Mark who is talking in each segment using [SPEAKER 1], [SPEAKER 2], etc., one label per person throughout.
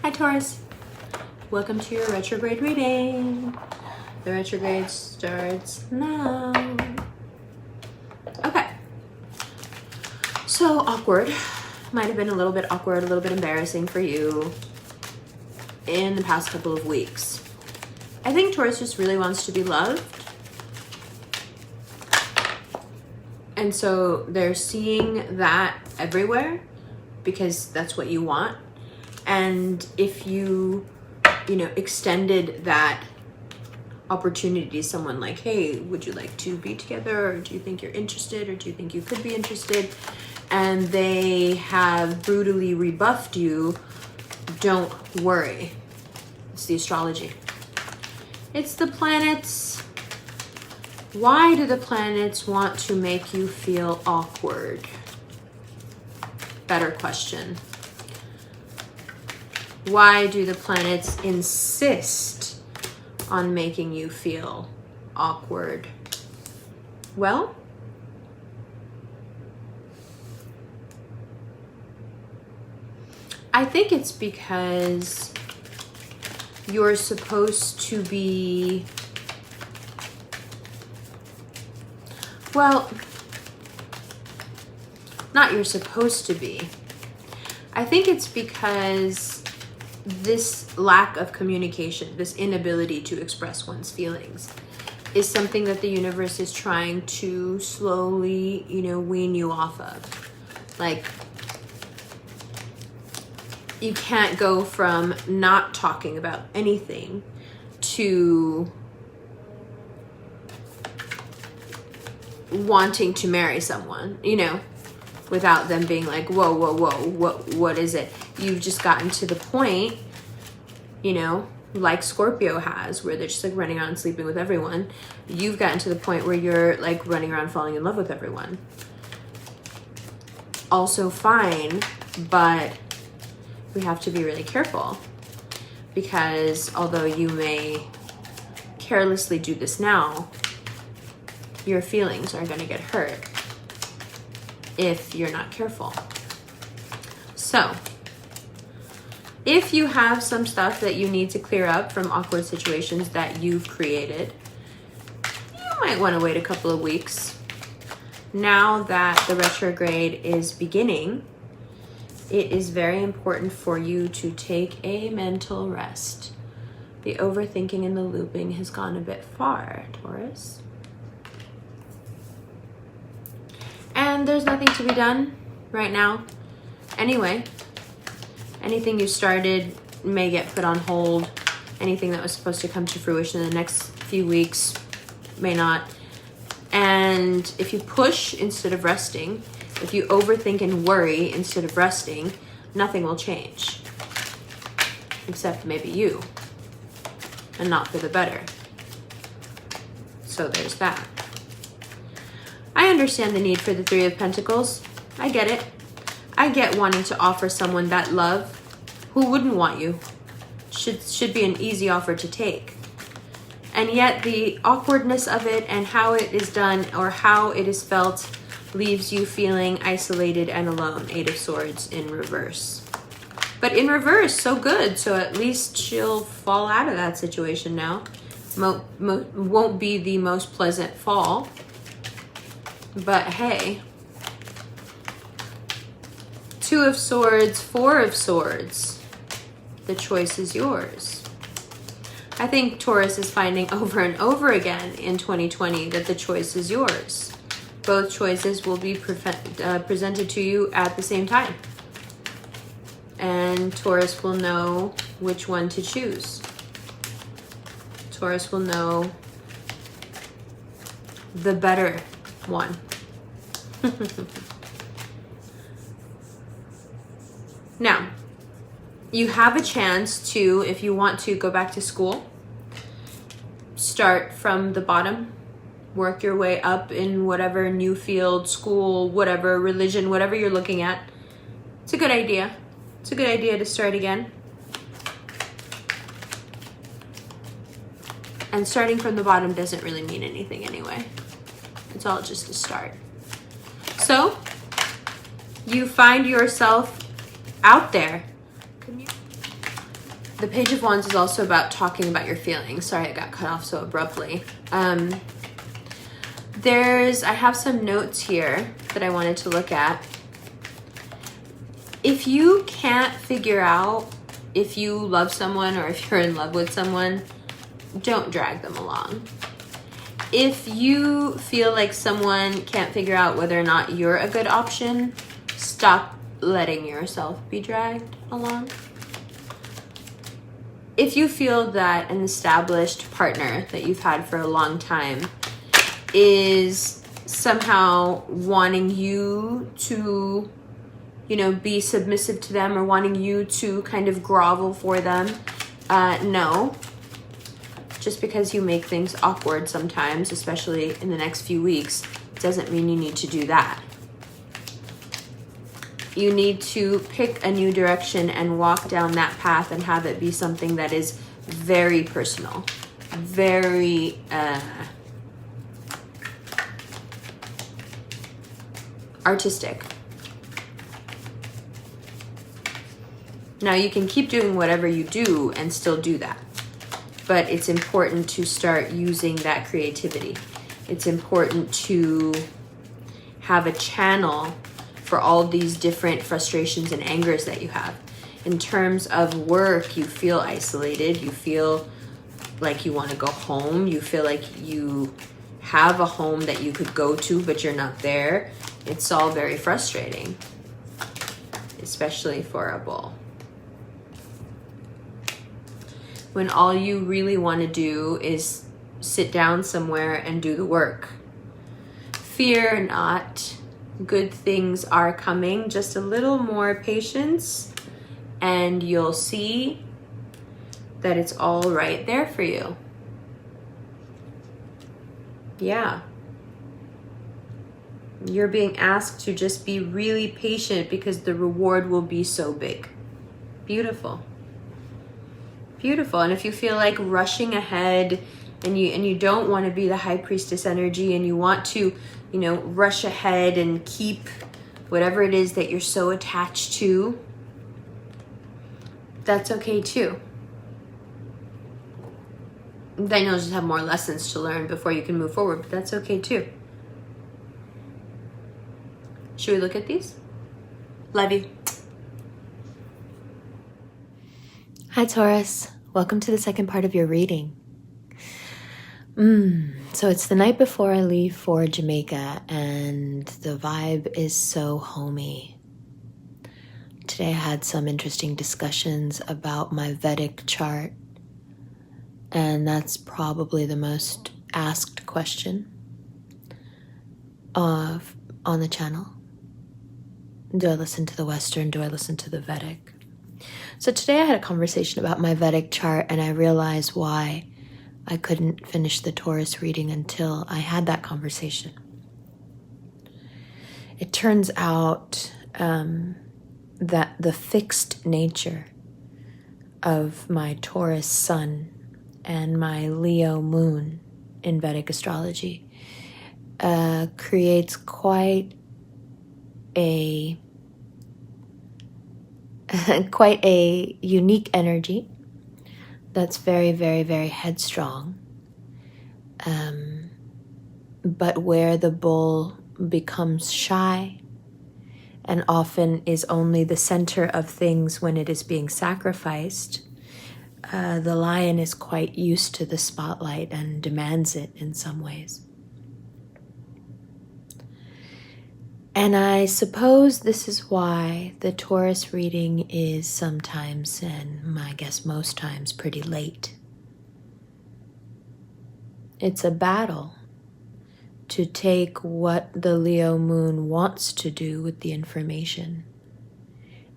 [SPEAKER 1] Hi Taurus, welcome to your retrograde reading. The retrograde starts now. Okay, so awkward. Might have been a little bit awkward, a little bit embarrassing for you in the past couple of weeks. I think Taurus just really wants to be loved. And so they're seeing that everywhere because that's what you want. And if you extended that opportunity to someone like, hey, would you like to be together? Or do you think you're interested? Or do you think you could be interested? And they have brutally rebuffed you, don't worry. It's the astrology. It's the planets. Why do the planets want to make you feel awkward? Better question. Why do the planets insist on making you feel awkward? Well, I think it's because you're supposed to be, well, not you're supposed to be. I think it's because this lack of communication, this inability to express one's feelings is something that the universe is trying to slowly, wean you off of. Like, you can't go from not talking about anything to wanting to marry someone, without them being like, whoa, what is it? You've just gotten to the point, like Scorpio has, where they're just like running around sleeping with everyone. You've gotten to the point where you're like running around falling in love with everyone. Also fine, but we have to be really careful because although you may carelessly do this now, your feelings are going to get hurt if you're not careful. So, if you have some stuff that you need to clear up from awkward situations that you've created, you might want to wait a couple of weeks. Now that the retrograde is beginning, it is very important for you to take a mental rest. The overthinking and the looping has gone a bit far, Taurus. And there's nothing to be done right now. Anyway, anything you started may get put on hold. Anything that was supposed to come to fruition in the next few weeks may not. And if you push instead of resting, if you overthink and worry instead of resting, nothing will change. Except maybe you. And not for the better. So there's that. I understand the need for the Three of Pentacles. I get it. I get wanting to offer someone that love. Who wouldn't want you? Should be an easy offer to take. And yet the awkwardness of it and how it is done or how it is felt leaves you feeling isolated and alone. Eight of Swords in reverse. But in reverse, so good. So at least she'll fall out of that situation now. Won't be the most pleasant fall. But hey. Two of Swords, Four of Swords. The choice is yours. I think Taurus is finding over and over again in 2020 that the choice is yours. Both choices will be presented to you at the same time. And Taurus will know which one to choose. Taurus will know the better one. Now, you have a chance to, if you want to go back to school, start from the bottom, work your way up in whatever new field, school, whatever, religion, whatever you're looking at. It's a good idea. It's a good idea to start again. And starting from the bottom doesn't really mean anything anyway. It's all just a start. So, you find yourself out there. The Page of Wands is also about talking about your feelings. Sorry, I got cut off so abruptly. I have some notes here that I wanted to look at. If you can't figure out if you love someone or if you're in love with someone, don't drag them along. If you feel like someone can't figure out whether or not you're a good option, stop letting yourself be dragged along. If you feel that an established partner that you've had for a long time is somehow wanting you to, be submissive to them or wanting you to kind of grovel for them, no. Just because you make things awkward sometimes, especially in the next few weeks, doesn't mean you need to do that. You need to pick a new direction and walk down that path and have it be something that is very personal, very artistic. Now you can keep doing whatever you do and still do that, but it's important to start using that creativity. It's important to have a channel for all these different frustrations and angers that you have. In terms of work, you feel isolated, you feel like you want to go home, you feel like you have a home that you could go to, but you're not there. It's all very frustrating, especially for a bull. When all you really want to do is sit down somewhere and do the work. Fear not. Good things are coming. Just a little more patience and you'll see that it's all right there for you. Yeah. You're being asked to just be really patient because the reward will be so big. Beautiful. Beautiful. And if you feel like rushing ahead and you don't want to be the high priestess energy and you want to, rush ahead and keep whatever it is that you're so attached to, that's okay too. Then you'll just have more lessons to learn before you can move forward, but that's okay too. Should we look at these? Love you. Hi Taurus, welcome to the second part of your reading. So it's the night before I leave for Jamaica and the vibe is so homey. Today I had some interesting discussions about my Vedic chart, and that's probably the most asked question on the channel. Do I listen to the Western? Do I listen to the Vedic? So today I had a conversation about my Vedic chart and I realized why I couldn't finish the Taurus reading until I had that conversation. It turns out that the fixed nature of my Taurus sun and my Leo moon in Vedic astrology creates quite a unique energy that's very, very, very headstrong. But where the bull becomes shy and often is only the center of things when it is being sacrificed, the lion is quite used to the spotlight and demands it in some ways. And I suppose this is why the Taurus reading is sometimes, and I guess most times, pretty late. It's a battle to take what the Leo moon wants to do with the information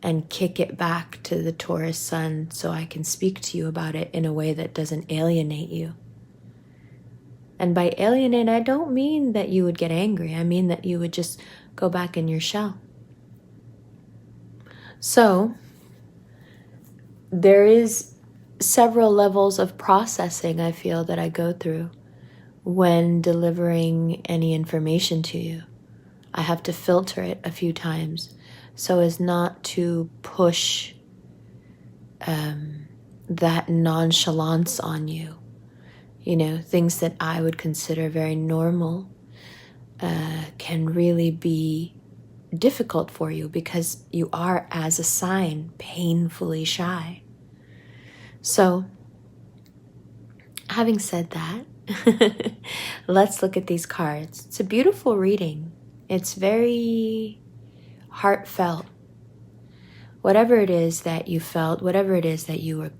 [SPEAKER 1] and kick it back to the Taurus sun so I can speak to you about it in a way that doesn't alienate you. And by alienate, I don't mean that you would get angry. I mean that you would just go back in your shell. So there is several levels of processing I feel that I go through when delivering any information to you. I have to filter it a few times so as not to push that nonchalance on you. You know, things that I would consider very normal can really be difficult for you because you are, as a sign, painfully shy. So, having said that, let's look at these cards. It's a beautiful reading. It's very heartfelt. Whatever it is that you felt, whatever it is that you were,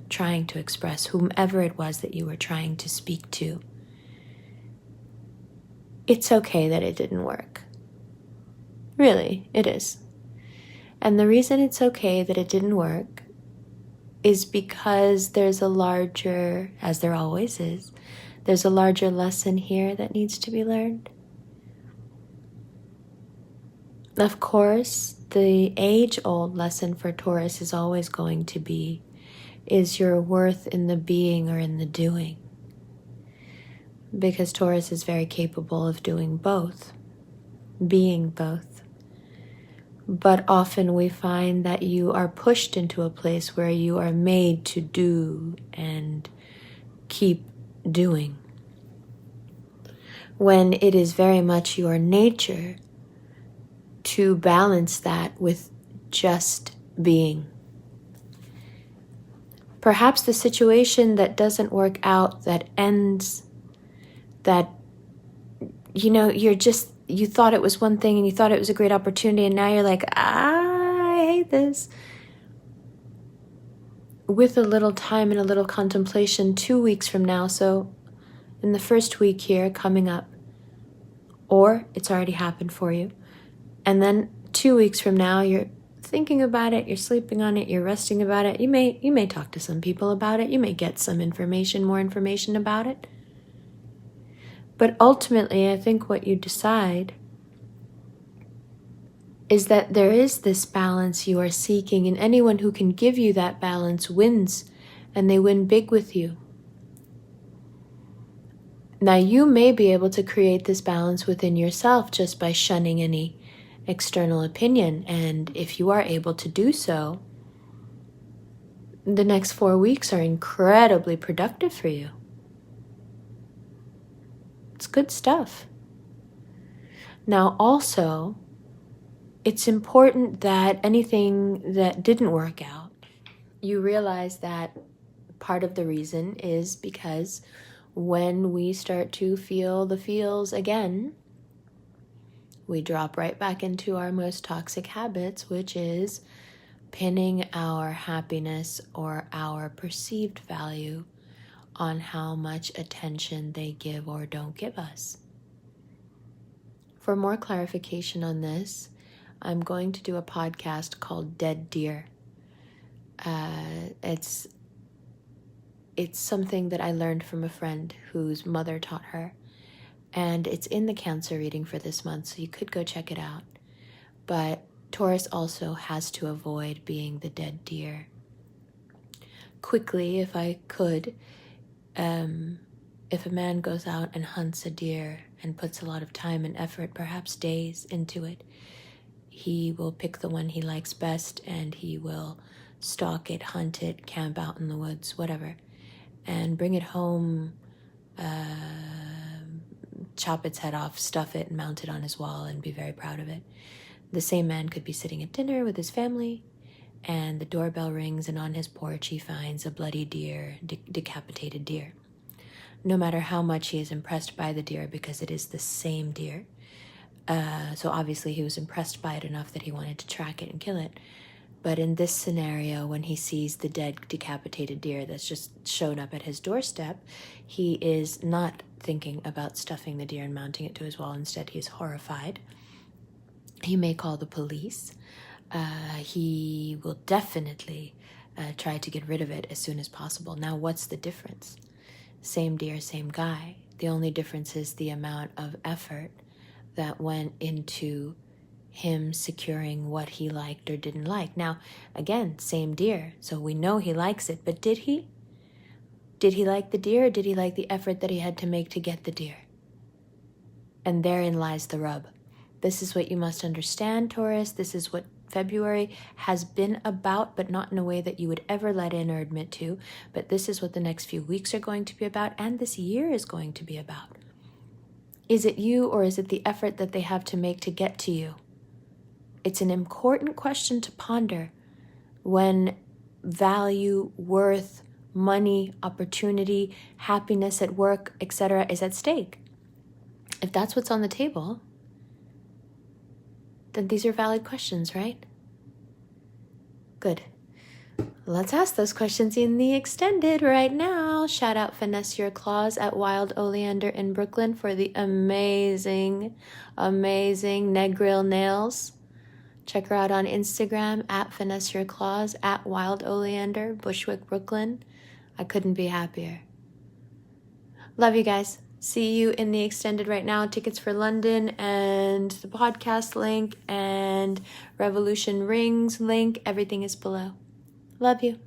[SPEAKER 1] trying to express, whomever it was that you were trying to speak to, it's okay that it didn't work. Really, it is. And the reason it's okay that it didn't work is because there's a larger, as there always is, there's a larger lesson here that needs to be learned. Of course, the age-old lesson for Taurus is always going to be, is your worth in the being or in the doing? Because Taurus is very capable of doing both, being both. But often we find that you are pushed into a place where you are made to do and keep doing, when it is very much your nature to balance that with just being. Perhaps the situation that doesn't work out, that ends, that, you thought it was one thing and you thought it was a great opportunity, and now you're like, I hate this. With a little time and a little contemplation, 2 weeks from now, so in the first week here coming up, or it's already happened for you, and then 2 weeks from now, you're thinking about it, you're sleeping on it, you're resting about it. You may talk to some people about it. You may get some more information about it. But ultimately, I think what you decide is that there is this balance you are seeking, and anyone who can give you that balance wins, and they win big with you. Now, you may be able to create this balance within yourself just by shunning any external opinion, and if you are able to do so, the next 4 weeks are incredibly productive for you. It's good stuff. Now, also, it's important that anything that didn't work out, you realize that part of the reason is because when we start to feel the feels again, we drop right back into our most toxic habits, which is pinning our happiness or our perceived value on how much attention they give or don't give us. For more clarification on this, I'm going to do a podcast called Dead Deer. It's something that I learned from a friend whose mother taught her. And it's in the Cancer reading for this month, so you could go check it out. But Taurus also has to avoid being the dead deer. Quickly, if I could, if a man goes out and hunts a deer and puts a lot of time and effort, perhaps days, into it, he will pick the one he likes best and he will stalk it, hunt it, camp out in the woods, whatever, and bring it home, chop its head off, stuff it, and mount it on his wall and be very proud of it. The same man could be sitting at dinner with his family, and the doorbell rings, and on his porch he finds a bloody deer, decapitated deer. No matter how much he is impressed by the deer, because it is the same deer, so obviously he was impressed by it enough that he wanted to track it and kill it. But in this scenario, when he sees the dead, decapitated deer that's just shown up at his doorstep, he is not thinking about stuffing the deer and mounting it to his wall. Instead, he is horrified. He may call the police. He will definitely try to get rid of it as soon as possible. Now, what's the difference? Same deer, same guy. The only difference is the amount of effort that went into him securing what he liked or didn't like. Now, again, same deer, so we know he likes it, but did he? Did he like the deer, or did he like the effort that he had to make to get the deer? And therein lies the rub. This is what you must understand, Taurus. This is what February has been about, but not in a way that you would ever let in or admit to. But this is what the next few weeks are going to be about, and this year is going to be about. Is it you, or is it the effort that they have to make to get to you? It's an important question to ponder when value, worth, money, opportunity, happiness at work, etc. is at stake. If that's what's on the table, then these are valid questions, right? Good. Let's ask those questions in the extended right now. Shout out Finesse Your Claws at Wild Oleander in Brooklyn for the amazing, amazing Negril nails. Check her out on Instagram at Finesse Your Claws, at Wild Oleander, Bushwick, Brooklyn. I couldn't be happier. Love you guys. See you in the extended right now. Tickets for London and the podcast link and Revolution Rings link. Everything is below. Love you.